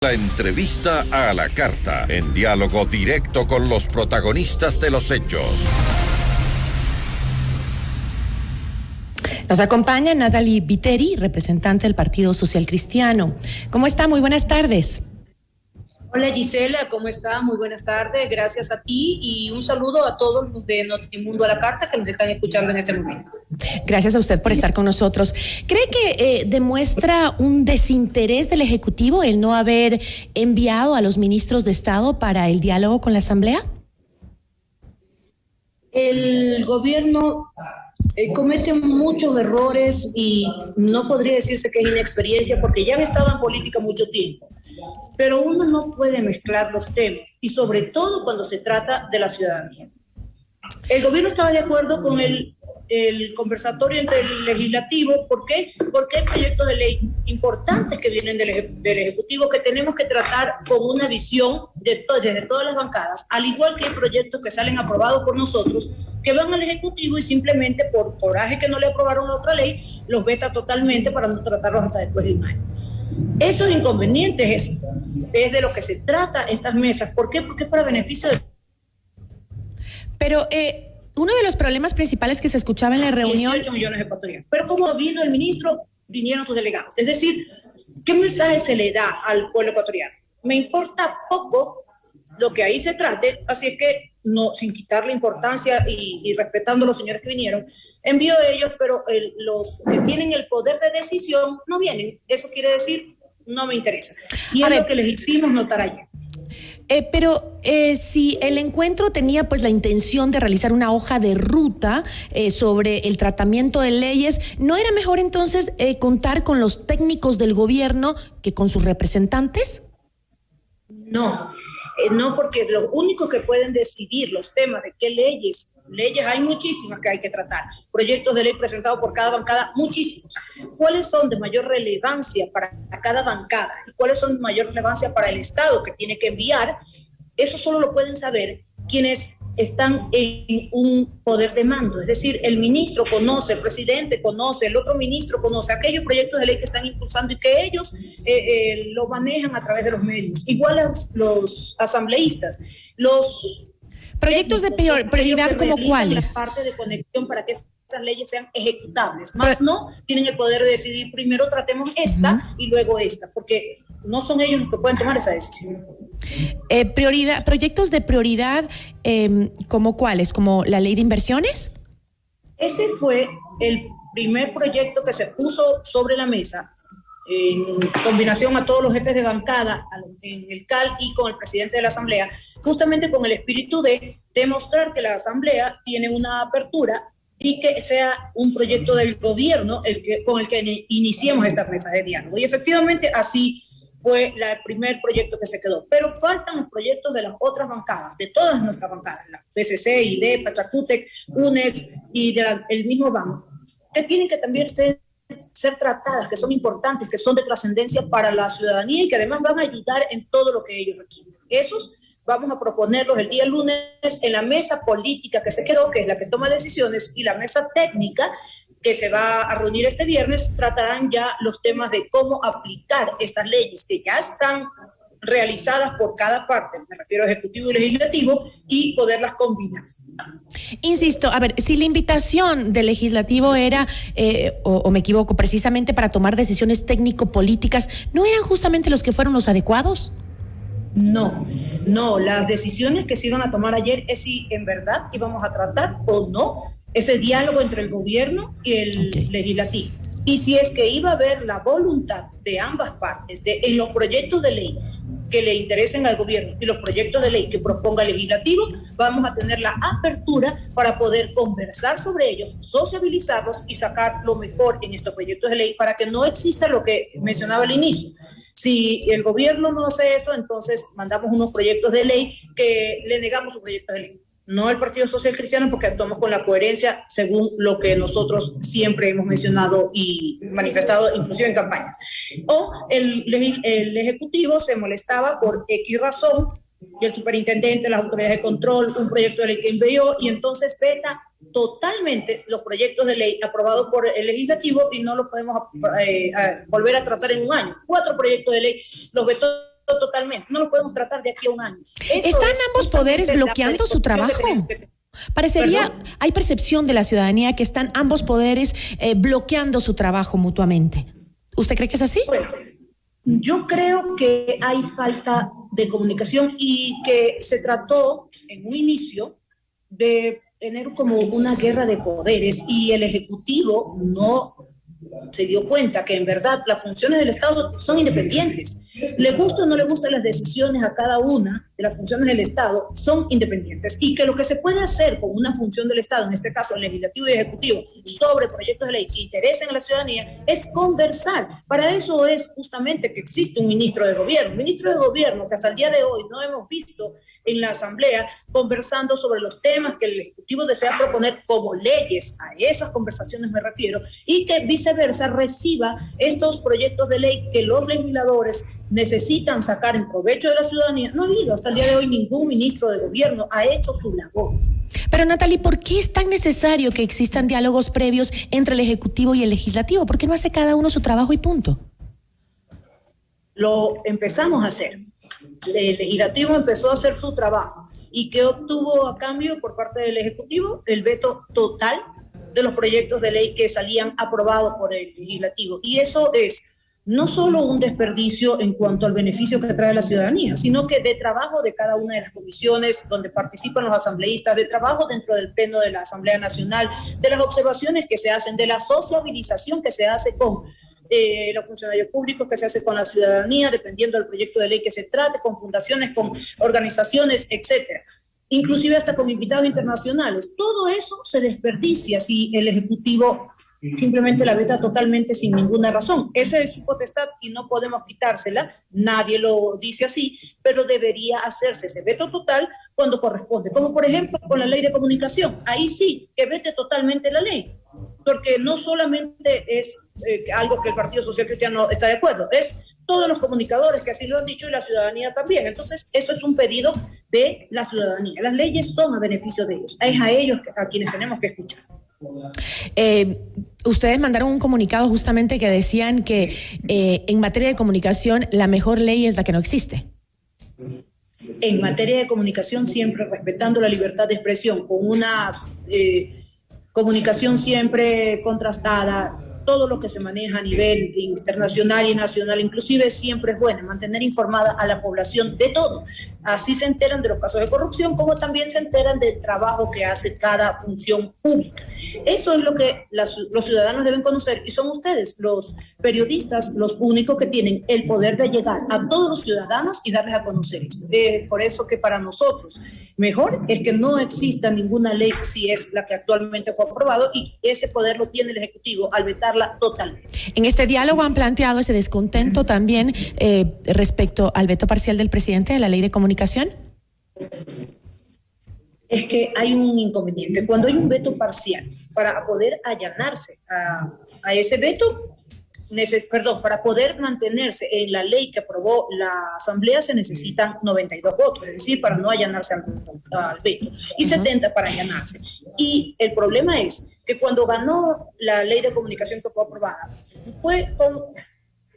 La entrevista a la carta, en diálogo directo con los protagonistas de los hechos. Nos acompaña Natalie Viteri, representante del Partido Social Cristiano. ¿Cómo está? Muy buenas tardes. Hola Gisela, ¿cómo estás? Muy buenas tardes, gracias a ti y un saludo a todos los de Notimundo a la Carta que nos están escuchando en este momento. Gracias a usted por estar con nosotros. ¿Cree que demuestra un desinterés del Ejecutivo el no haber enviado a los ministros de Estado para el diálogo con la Asamblea? El gobierno comete muchos errores y no podría decirse que es inexperiencia porque ya han estado en política mucho tiempo. Pero uno no puede mezclar los temas y sobre todo cuando se trata de la ciudadanía. El gobierno estaba de acuerdo con el conversatorio entre el legislativo. ¿Por qué? Porque hay proyectos de ley importantes que vienen del Ejecutivo que tenemos que tratar con una visión desde todas las bancadas, al igual que hay proyectos que salen aprobados por nosotros que van al Ejecutivo y simplemente por coraje que no le aprobaron la otra ley, los veta totalmente para no tratarlos hasta después de un año. Esos inconvenientes es de lo que se trata estas mesas. ¿Por qué? Porque es para beneficio de... Pero uno de los problemas principales que se escuchaba en la reunión... 18 millones ecuatorianos. Pero como vino el ministro, vinieron sus delegados. Es decir, ¿qué mensaje se le da al pueblo ecuatoriano? Me importa poco lo que ahí se trate, así es que, no, sin quitarle importancia y respetando a los señores que vinieron, envío a ellos, pero los que tienen el poder de decisión no vienen. Eso quiere decir, no me interesa. Y es lo que les hicimos notar ayer. Pero si el encuentro tenía pues la intención de realizar una hoja de ruta sobre el tratamiento de leyes, ¿no era mejor entonces contar con los técnicos del gobierno que con sus representantes? No, porque los únicos que pueden decidir los temas de qué leyes hay muchísimas que hay que tratar, proyectos de ley presentados por cada bancada, muchísimos. ¿Cuáles son de mayor relevancia para cada bancada y cuáles son de mayor relevancia para el Estado que tiene que enviar? Eso solo lo pueden saber quienes están en un poder de mando, es decir, el ministro conoce, el presidente conoce, el otro ministro conoce aquellos proyectos de ley que están impulsando y que ellos lo manejan a través de los medios. Igual los asambleístas, los proyectos de prioridad como cuáles. La parte de conexión para que esas leyes sean ejecutables, más no tienen el poder de decidir primero tratemos esta y luego esta, porque no son ellos los que pueden tomar esa decisión. Proyectos de prioridad ¿como cuáles? ¿Como la ley de inversiones? Ese fue el primer proyecto que se puso sobre la mesa en combinación a todos los jefes de bancada en el CAL y con el presidente de la Asamblea, justamente con el espíritu de demostrar que la Asamblea tiene una apertura y que sea un proyecto del gobierno con el que iniciemos estas mesas de diálogo. Y efectivamente así fue el primer proyecto que se quedó. Pero faltan los proyectos de las otras bancadas, de todas nuestras bancadas, la PCC, ID, Pachacútec, UNES y el mismo banco, que tienen que también ser tratadas, que son importantes, que son de trascendencia para la ciudadanía y que además van a ayudar en todo lo que ellos requieren. Esos vamos a proponerlos el día lunes en la mesa política que se quedó, que es la que toma decisiones, y la mesa técnica que se va a reunir este viernes, tratarán ya los temas de cómo aplicar estas leyes que ya están realizadas por cada parte, me refiero a Ejecutivo y Legislativo, y poderlas combinar. Insisto, a ver, si la invitación del Legislativo era, o me equivoco, precisamente para tomar decisiones técnico-políticas, ¿no eran justamente los que fueron los adecuados? No, las decisiones que se iban a tomar ayer es si en verdad íbamos a tratar o no ese diálogo entre el gobierno y el legislativo. Y si es que iba a haber la voluntad de ambas partes en los proyectos de ley que le interesen al gobierno y los proyectos de ley que proponga el legislativo, vamos a tener la apertura para poder conversar sobre ellos, sociabilizarlos y sacar lo mejor en estos proyectos de ley para que no exista lo que mencionaba al inicio. Si el gobierno no hace eso, entonces mandamos unos proyectos de ley que le negamos sus proyectos de ley. No el Partido Social Cristiano, porque actuamos con la coherencia según lo que nosotros siempre hemos mencionado y manifestado, inclusive en campañas. O el Ejecutivo se molestaba por X razón, y el superintendente, las autoridades de control, un proyecto de ley que envió, y entonces veta totalmente los proyectos de ley aprobados por el legislativo y no los podemos volver a tratar en un año. 4 proyectos de ley los vetó totalmente. No lo podemos tratar de aquí a un año. ¿Están ambos poderes bloqueando su trabajo? Parecería, hay percepción de la ciudadanía que están ambos poderes bloqueando su trabajo mutuamente. ¿Usted cree que es así? Pues, yo creo que hay falta de comunicación y que se trató en un inicio de tener como una guerra de poderes y el Ejecutivo no se dio cuenta que en verdad las funciones del Estado son independientes. Le gusta o no le gustan las decisiones a cada una de las funciones del Estado, son independientes. Y que lo que se puede hacer con una función del Estado, en este caso el legislativo y ejecutivo, sobre proyectos de ley que interesen a la ciudadanía, es conversar. Para eso es justamente que existe un ministro de gobierno que hasta el día de hoy no hemos visto en la Asamblea conversando sobre los temas que el Ejecutivo desea proponer como leyes. A esas conversaciones me refiero, y que viceversa reciba estos proyectos de ley que los legisladores necesitan sacar en provecho de la ciudadanía. No ha habido hasta el día de hoy ningún ministro de gobierno, ha hecho su labor. Pero Natalie, ¿por qué es tan necesario que existan diálogos previos entre el Ejecutivo y el Legislativo? ¿Por qué no hace cada uno su trabajo y punto? Lo empezamos a hacer. El Legislativo empezó a hacer su trabajo. ¿Y qué obtuvo a cambio por parte del Ejecutivo? El veto total de los proyectos de ley que salían aprobados por el Legislativo. Y eso es no solo un desperdicio en cuanto al beneficio que trae la ciudadanía, sino que de trabajo de cada una de las comisiones donde participan los asambleístas, de trabajo dentro del Pleno de la Asamblea Nacional, de las observaciones que se hacen, de la sociabilización que se hace con los funcionarios públicos, que se hace con la ciudadanía, dependiendo del proyecto de ley que se trate, con fundaciones, con organizaciones, etcétera. Inclusive hasta con invitados internacionales. Todo eso se desperdicia si el Ejecutivo simplemente la veta totalmente sin ninguna razón. Esa es su potestad y no podemos quitársela, nadie lo dice así, pero debería hacerse ese veto total cuando corresponde, como por ejemplo con la ley de comunicación. Ahí sí, que vete totalmente la ley, porque no solamente es algo que el Partido Social Cristiano está de acuerdo, es todos los comunicadores que así lo han dicho y la ciudadanía también. Entonces, eso es un pedido de la ciudadanía. Las leyes son a beneficio de ellos, es a ellos a quienes tenemos que escuchar. Ustedes mandaron un comunicado justamente que decían que en materia de comunicación la mejor ley es la que no existe. En materia de comunicación siempre respetando la libertad de expresión, con una comunicación siempre contrastada. Todo lo que se maneja a nivel internacional y nacional, inclusive siempre es bueno mantener informada a la población de todo. Así se enteran de los casos de corrupción, como también se enteran del trabajo que hace cada función pública. Eso es lo que los ciudadanos deben conocer, y son ustedes, los periodistas, los únicos que tienen el poder de llegar a todos los ciudadanos y darles a conocer esto. Por eso que para nosotros mejor es que no exista ninguna ley si es la que actualmente fue aprobado, y ese poder lo tiene el Ejecutivo al vetarla totalmente. En este diálogo han planteado ese descontento también respecto al veto parcial del presidente de la ley de comunicación. Es que hay un inconveniente. Cuando hay un veto parcial, para poder allanarse a ese veto, para poder mantenerse en la ley que aprobó la Asamblea se necesitan 92 votos, es decir, para no allanarse al veto, y 70 para allanarse. Y el problema es que cuando ganó la ley de comunicación que fue aprobada, fue con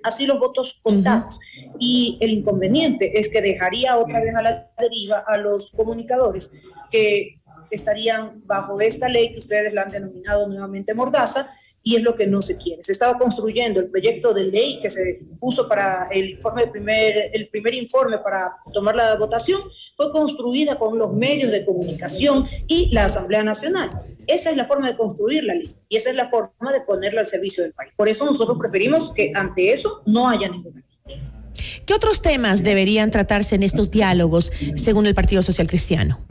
así los votos contados. Y el inconveniente es que dejaría otra vez a la deriva a los comunicadores que estarían bajo esta ley que ustedes la han denominado nuevamente mordaza, y es lo que no se quiere. Se estaba construyendo el proyecto de ley que se puso para el primer informe para tomar la votación, fue construida con los medios de comunicación y la Asamblea Nacional. Esa es la forma de construir la ley y esa es la forma de ponerla al servicio del país. Por eso nosotros preferimos que ante eso no haya ninguna ley. ¿Qué otros temas deberían tratarse en estos diálogos según el Partido Social Cristiano?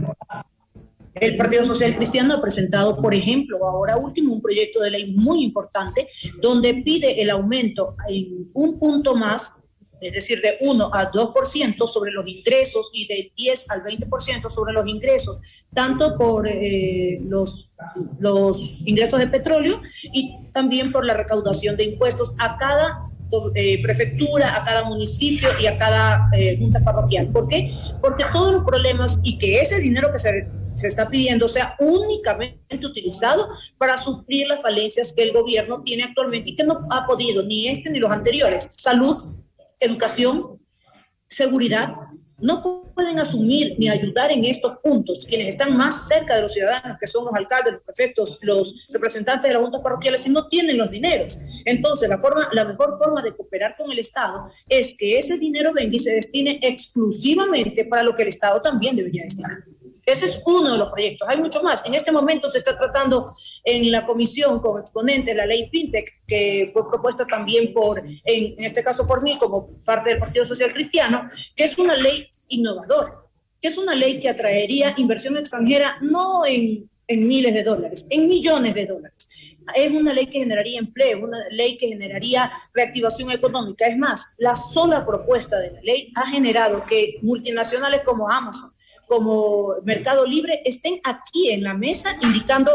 El Partido Social Cristiano ha presentado, por ejemplo, ahora último, un proyecto de ley muy importante donde pide el aumento en un punto más, es decir, de 1 a 2% sobre los ingresos y del 10 al 20% sobre los ingresos, tanto por los ingresos de petróleo y también por la recaudación de impuestos a cada prefectura, a cada municipio y a cada junta parroquial. ¿Por qué? Porque todos los problemas y que ese dinero que se está pidiendo sea únicamente utilizado para suplir las falencias que el gobierno tiene actualmente y que no ha podido ni este ni los anteriores. Salud, educación, seguridad, no pueden asumir ni ayudar en estos puntos quienes están más cerca de los ciudadanos, que son los alcaldes, los prefectos, los representantes de las juntas parroquiales, y no tienen los dineros. Entonces, la mejor forma de cooperar con el Estado es que ese dinero venga y se destine exclusivamente para lo que el Estado también debería destinar. Ese es uno de los proyectos. Hay mucho más. En este momento se está tratando en la comisión como exponente la ley FinTech, que fue propuesta también en este caso por mí, como parte del Partido Social Cristiano, que es una ley innovadora, que es una ley que atraería inversión extranjera no en miles de dólares, en millones de dólares. Es una ley que generaría empleo, una ley que generaría reactivación económica. Es más, la sola propuesta de la ley ha generado que multinacionales como Amazon, como Mercado Libre, estén aquí en la mesa indicando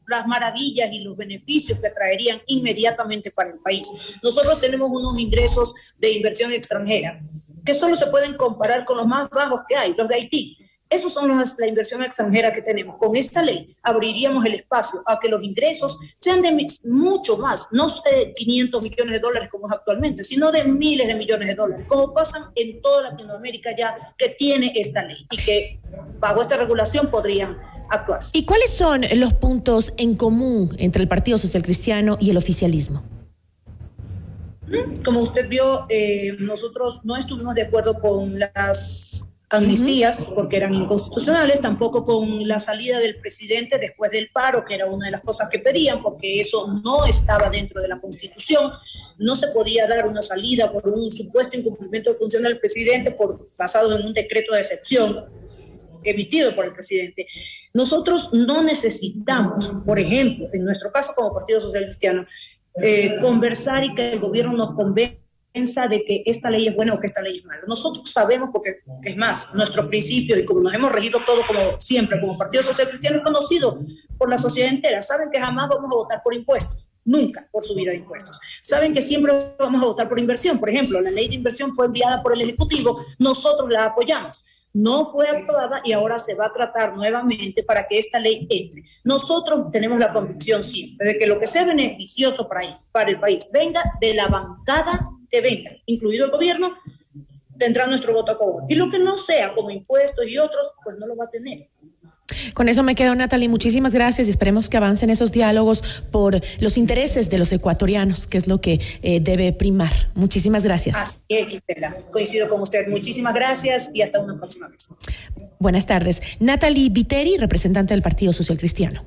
las maravillas y los beneficios que traerían inmediatamente para el país. Nosotros tenemos unos ingresos de inversión extranjera que solo se pueden comparar con los más bajos que hay, los de Haití. Esos son la inversión extranjera que tenemos. Con esta ley abriríamos el espacio a que los ingresos sean de mucho más, no de 500 millones de dólares como es actualmente, sino de miles de millones de dólares, como pasan en toda Latinoamérica ya que tiene esta ley y que bajo esta regulación podrían actuarse. ¿Y cuáles son los puntos en común entre el Partido Social Cristiano y el oficialismo? Como usted vio, nosotros no estuvimos de acuerdo con las amnistías porque eran inconstitucionales, tampoco con la salida del presidente después del paro, que era una de las cosas que pedían, porque eso no estaba dentro de la Constitución. No se podía dar una salida por un supuesto incumplimiento de función del presidente basado en un decreto de excepción emitido por el presidente. Nosotros no necesitamos, por ejemplo, en nuestro caso como Partido Social Cristiano, conversar y que el gobierno nos convenza de que esta ley es buena o que esta ley es mala. Nosotros sabemos, porque es más, nuestros principios y como nos hemos regido todo como siempre, como Partido Social Cristiano, conocido por la sociedad entera, saben que jamás vamos a votar por impuestos, nunca por subida de impuestos. Saben que siempre vamos a votar por inversión. Por ejemplo, la ley de inversión fue enviada por el Ejecutivo, nosotros la apoyamos. No fue aprobada y ahora se va a tratar nuevamente para que esta ley entre. Nosotros tenemos la convicción siempre de que lo que sea beneficioso para el país venga de la bancada que venga, incluido el gobierno, tendrá nuestro voto a favor. Y lo que no sea, como impuestos y otros, pues no lo va a tener. Con eso me quedo, Natalie. Muchísimas gracias y esperemos que avancen esos diálogos por los intereses de los ecuatorianos, que es lo que debe primar. Muchísimas gracias. Así es, Gisela. Coincido con usted. Muchísimas gracias y hasta una próxima vez. Buenas tardes. Natalie Viteri, representante del Partido Social Cristiano.